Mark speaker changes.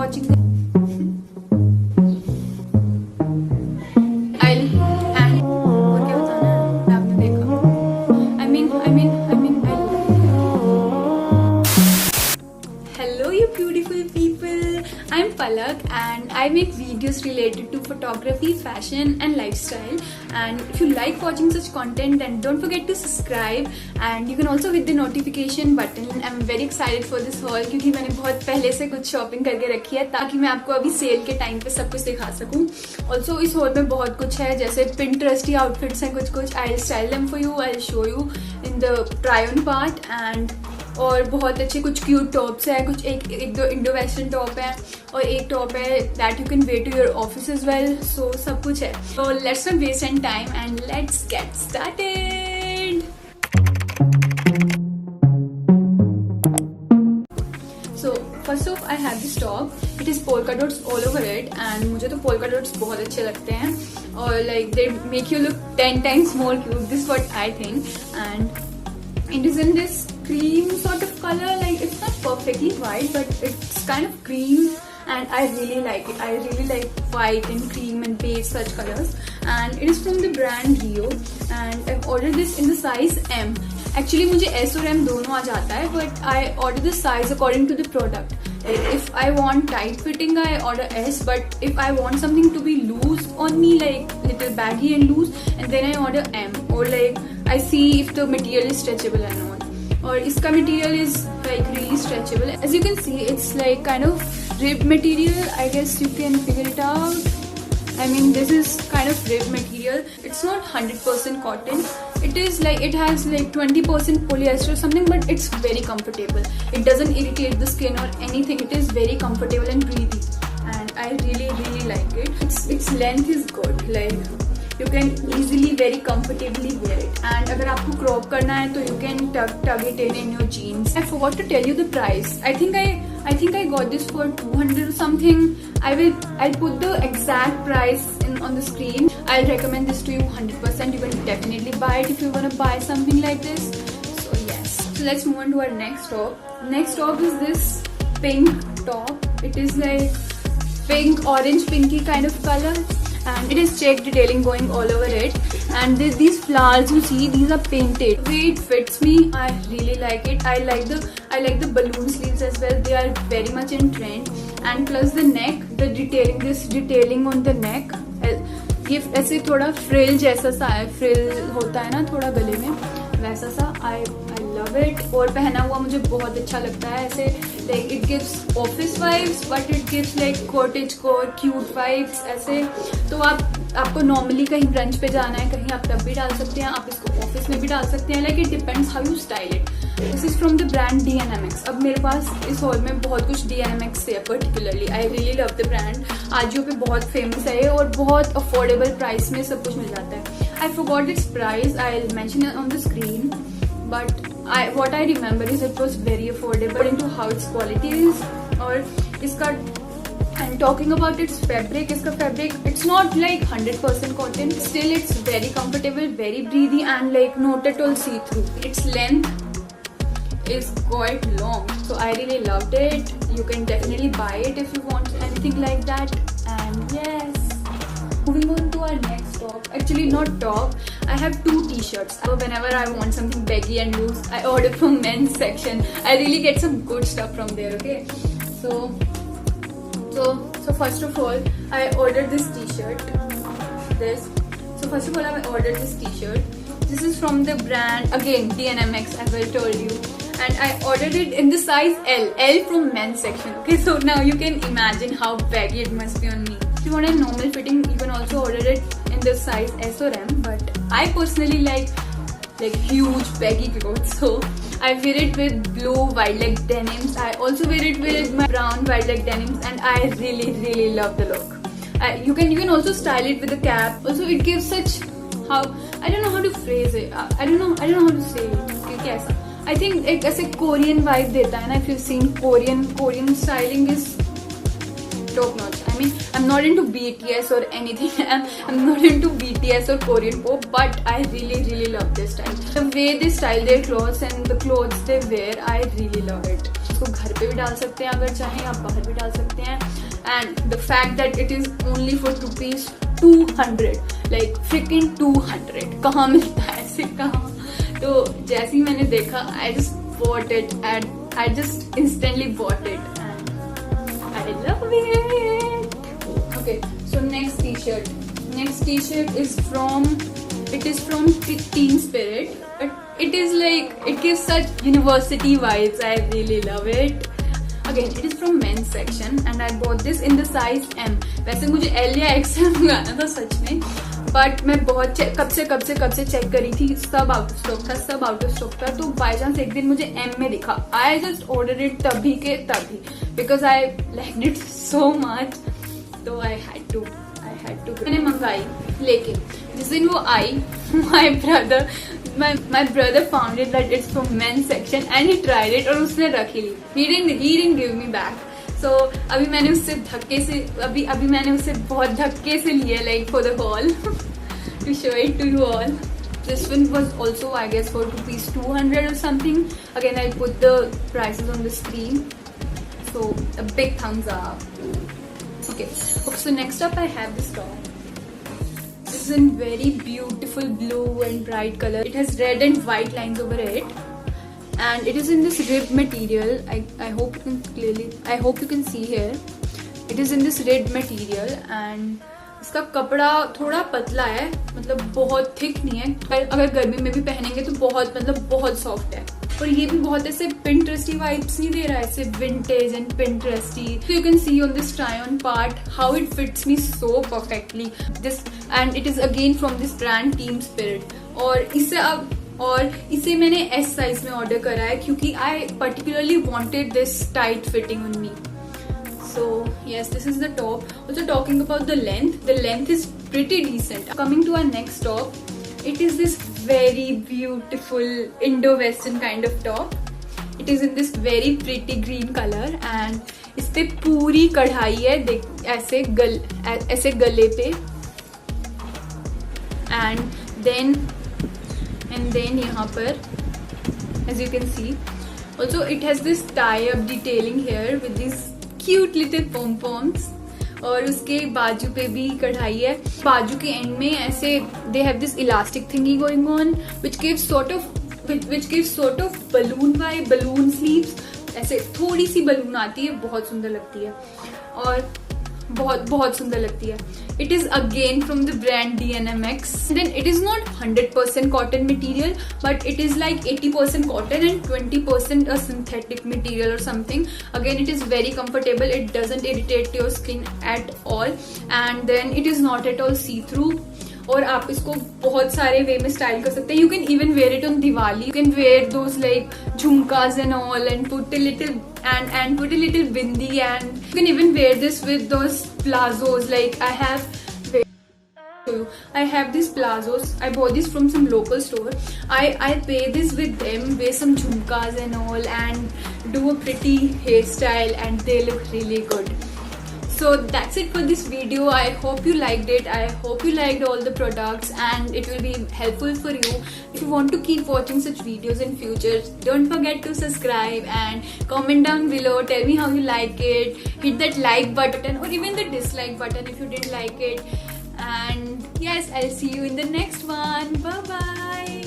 Speaker 1: watching this. And और क्या बताना है, आपने देखा. I mean, hello you beautiful people. I'm Palak and I make videos related to photography, fashion and lifestyle. And if you like watching such content, then don't forget to subscribe and you can also hit the notification button. I'm very excited for this haul क्योंकि मैंने बहुत पहले से कुछ shopping करके रखी है ताकि मैं आपको अभी सेल के टाइम पे सब कुछ दिखा सकूं. ऑल्सो इस haul में बहुत कुछ है, जैसे Pinteresty आउटफिट्स हैं कुछ. I'll style them for you, I'll show you in the try on part and और बहुत अच्छे कुछ क्यूट टॉप्स है, कुछ एक दो इंडो वेस्टर्न टॉप है और एक टॉप है that you can wear to your office as well. So सब कुछ है. So let's not waste any time and let's get started. So first of I have this top. It is polka dots all over it and मुझे तो polka dots बहुत अच्छे लगते हैं और like they make you look 10 times more cute. This is what I think. And it is in this cream sort of color, like it's not perfectly white but it's kind of cream and I really like it. I really like white and cream and beige such colors and it is from the brand Rio and I've ordered this in the size M. Actually मुझे S और M दोनों आ जाता है but I order the size according to the product. If I want tight fitting I order S but if I want something to be loose on me like little baggy and loose and then I order M or like I see if the material is stretchable or not. और इसका material is like really stretchable. As you can see it's like kind of rib material. I guess you can figure it out. I mean this is kind of rib material. It's not 100% cotton. It is like it has like 20% polyester or something but it's very comfortable. It doesn't irritate the skin or anything. It is very comfortable and breathy and I really like it. Its length is good. Like you can easily very comfortably wear it and अगर आपको crop करना है तो you can tug it in your jeans. I forgot to tell you the price. I think I got this for 200 or something. I'll put the exact price on the screen. I'll recommend this to you 100%. You can definitely buy it if you want to buy something like this. So yes. So let's move on to our next top. Next top is this pink top. It is like pink, orange, pinky kind of color. And it is check detailing going all over it and these flowers you see, these are painted. The way it fits me, I really like it. I like the balloon sleeves as well. They are very much in trend and plus the neck, the detailing, this detailing on the neck, ये ऐसे थोड़ा frill जैसा सा है. Frill होता है ना थोड़ा गले में वैसा सा. I love it. और पहना हुआ मुझे बहुत अच्छा लगता है ऐसे. Like it gives office vibes but it gives like cottagecore cute vibes ऐसे. तो आपको नॉर्मली कहीं ब्रंच पे जाना है कहीं आप तब भी डाल सकते हैं. आप इसको ऑफिस में भी डाल सकते हैं. Like it depends how you style it. This is from the brand DNMX. अब मेरे पास इस हॉल में बहुत कुछ DNMX से है particularly. I really love the brand. Ajio पे बहुत फेमस है और बहुत अफोर्डेबल प्राइस में सब कुछ मिल जाता है. I forgot its price. I'll mention it on the screen. But what I remember is it was very affordable according to how its quality is. और इसका and talking about its fabric, इसका fabric it's not like 100% cotton. Still it's very comfortable, very breathy and like not at all see-through. Its length is quite long, so I really loved it. You can definitely buy it if you want anything like that. And yes, moving on to our next top. Actually not top, I have two t-shirts. Whenever I want something baggy and loose I order from men's section. I really get some good stuff from there. Okay, so first of all I ordered this t-shirt. So first of all I ordered this t-shirt. This is from the brand again DNMX as I told you and I ordered it in the size L from men's section. Okay, so now you can imagine how baggy it must be on me. If you want a normal fitting you can also order it in the size S or M but I personally like huge baggy clothes, so I wear it with blue wide leg denims. I also wear it with my brown wide leg denims and I really love the look. You can also style it with a cap. Also it gives such how I don't know how to phrase it. I don't know how to say it. कैसा I think एक ऐसे Korean vibe देता है ना. If you've seen Korean styling is top notch. mean, I'm not into BTS or anything. I'm not into BTS or Korean pop, but I really love this style. The way they style their clothes and the clothes they wear, I really love it. इसको घर पे भी डाल सकते हैं अगर चाहें, आप बाहर भी डाल सकते हैं. And the fact that it is only for ₹200, like freaking 200. कहाँ मिलता है ऐसे, कहाँ? तो जैसे ही मैंने देखा, I just bought it and I just instantly bought it and I love it. Okay, so next t-shirt. Next t-shirt is from Teen Spirit. But it is like, it gives such university vibes. I really love it. Again, it is from men's section and I bought this in the size M. वैसे मुझे L या XL मंगाना था सच में, but मैं बहुत कब से चेक करी थी, सब आउट ऑफ स्टॉक था. तो बाय चांस एक दिन मुझे M में दिखा. आई जस्ट ऑर्डर इट तभी because I like it so much. तो आई हैड टू मैंने मंगाई, लेकिन जिस दिन वो आई, my brother found it that it's from men's section and he tried it और उसने रख ही ली. He didn't give me back. So अभी मैंने उससे बहुत धक्के से लिया, like for the haul to show it to you all. This one was also, I guess, for ₹200 or something. Again, I'll put the prices on the screen. So a big thumbs up. Okay, so next up I have this top. This is in very beautiful blue and bright color. It has red and white lines over it, and it is in this rib material. I hope you can see here. It is in this rib material and इसका कपड़ा थोड़ा पतला है, मतलब बहुत thick नहीं है. अगर गर्मी में भी पहनेंगे तो बहुत सॉफ्ट है. और ये भी बहुत ऐसे पिंटरेस्टी वाइब्स नहीं दे रहा है, ऐसे vintage and Pinteresty. So you can see on this try on part how it fits me so perfectly. This and it is again from this brand Team Spirit. और इसे मैंने S size में order करा है क्योंकि I particularly wanted this tight fitting on me. So yes, this is the top. Also talking about the length is pretty decent. Coming to our next top, it is this very beautiful Indo-Western kind of top. It is in this very pretty green color and इस पे पूरी कढ़ाई है, देख ऐसे गले पे. And then यहाँ पर, as you can see, also it has this tie-up detailing here with these cute little pom-poms. और उसके बाजू पे भी कढ़ाई है. बाजू के एंड में ऐसे they have this elastic thingy going on which gives sort of balloon vibe, balloon sleeves. ऐसे थोड़ी सी बलून आती है, बहुत सुंदर लगती है और बहुत सुंदर लगती है. It is again from the brand DNMX. Then it is not 100% cotton material, but it is like 80% cotton and 20% a synthetic material or something. Again, it is very comfortable. It doesn't irritate your skin at all, and then it is not at all see-through. और आप इसको बहुत सारे वे में style कर सकते हैं. You can even wear it on Diwali. You can wear those like jhumkas and all, and put a little bindi, and you can even wear this with those plazos. Like I have these plazos. I bought these from some local store. I pair this with them, wear some jhumkas and all, and do a pretty hairstyle, and they look really good. So that's it for this video. I hope you liked it. I hope you liked all the products and it will be helpful for you. If you want to keep watching such videos in future, don't forget to subscribe and comment down below. Tell me how you like it. Hit that like button or even the dislike button if you didn't like it. And yes, I'll see you in the next one. Bye bye.